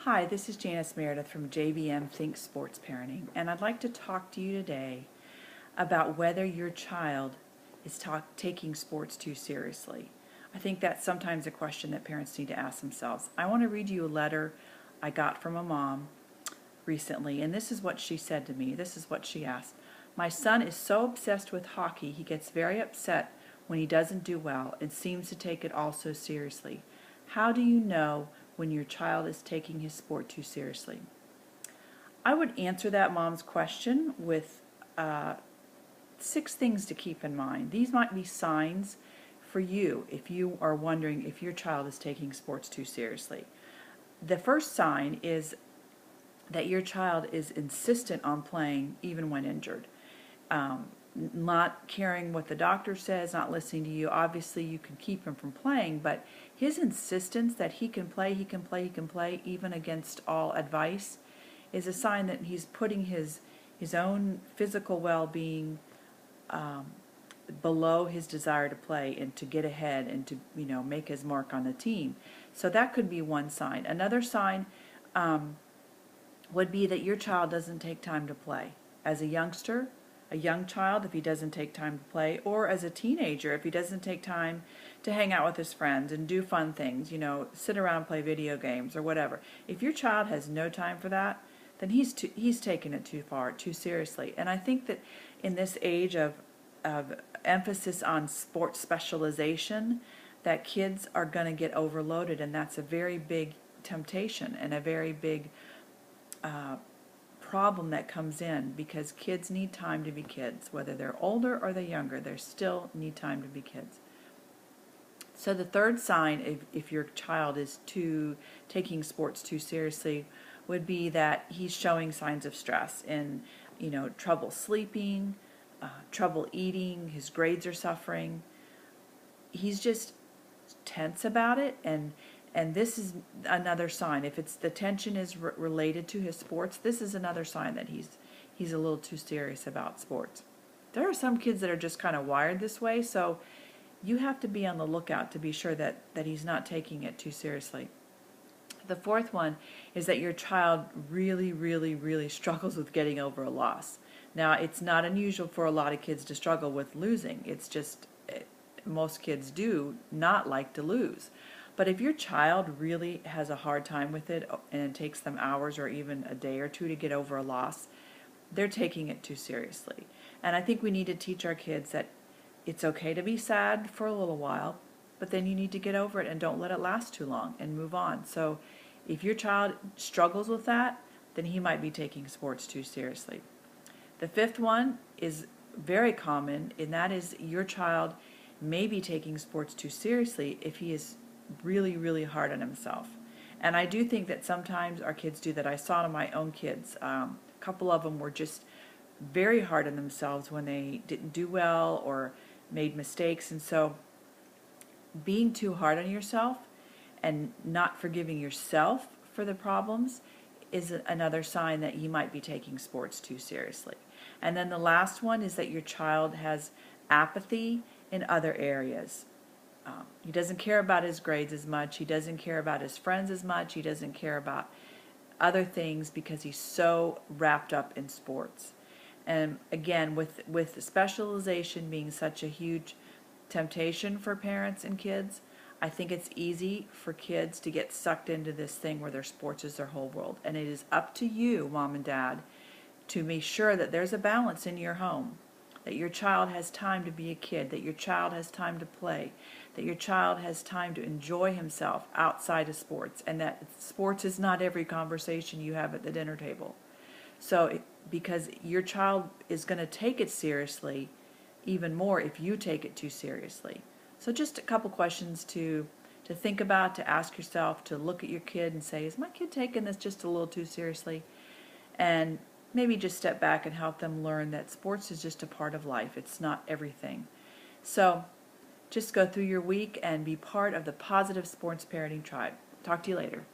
Hi, this is Janice Meredith from JVM Think Sports Parenting, and I'd like to talk to you today about whether your child is taking sports too seriously. I think that's sometimes a question that parents need to ask themselves. I want to read you a letter I got from a mom recently, and this is what she said to me. This is what she asked. My son is so obsessed with hockey, he gets very upset when he doesn't do well and seems to take it all so seriously. How do you know when your child is taking his sport too seriously? I would answer that mom's question with 6 things to keep in mind. These might be signs for you if you are wondering if your child is taking sports too seriously. The first sign is that your child is insistent on playing even when injured. Not caring what the doctor says, not listening to you. Obviously, you can keep him from playing, but his insistence that he can play, even against all advice, is a sign that he's putting his own physical well-being below his desire to play and to get ahead and to make his mark on the team. So that could be one sign. Another sign would be that your child doesn't take time to play. As a youngster, a young child, if he doesn't take time to play, or as a teenager, if he doesn't take time to hang out with his friends and do fun things, sit around and play video games or whatever. If your child has no time for that, then he's taken it too far, too seriously. And I think that in this age of emphasis on sports specialization, that kids are going to get overloaded, and that's a very big temptation and a very big problem that comes in, because kids need time to be kids. Whether they're older or they're younger, they still need time to be kids. So the third sign, if your child is taking sports too seriously, would be that he's showing signs of stress and trouble sleeping, trouble eating, his grades are suffering. He's just tense about it, and this is another sign. If it's the tension is related to his sports, this is another sign that he's a little too serious about sports. There are some kids that are just kind of wired this way, so you have to be on the lookout to be sure that he's not taking it too seriously. The fourth one is that your child really, really, really struggles with getting over a loss. Now, it's not unusual for a lot of kids to struggle with losing. It's just most kids do not like to lose. But if your child really has a hard time with it and it takes them hours or even a day or two to get over a loss, they're taking it too seriously. And I think we need to teach our kids that it's okay to be sad for a little while, but then you need to get over it and don't let it last too long and move on. So if your child struggles with that, then he might be taking sports too seriously. The fifth one is very common, and that is your child may be taking sports too seriously if he is really, really hard on himself. And I do think that sometimes our kids do that. I saw it in my own kids. A couple of them were just very hard on themselves when they didn't do well or made mistakes. And so being too hard on yourself and not forgiving yourself for the problems is another sign that you might be taking sports too seriously. And then the last one is that your child has apathy in other areas. He doesn't care about his grades as much. He doesn't care about his friends as much. He doesn't care about other things because he's so wrapped up in sports. And again, with specialization being such a huge temptation for parents and kids, I think it's easy for kids to get sucked into this thing where their sports is their whole world. And it is up to you, mom and dad, to make sure that there's a balance in your home, that your child has time to be a kid, that your child has time to play, that your child has time to enjoy himself outside of sports, and that sports is not every conversation you have at the dinner table. So because your child is going to take it seriously even more if you take it too seriously. So just a couple questions to think about, to ask yourself, to look at your kid and say, is my kid taking this just a little too seriously? And maybe just step back and help them learn that sports is just a part of life. It's not everything. So just go through your week and be part of the Positive Sports Parenting Tribe. Talk to you later.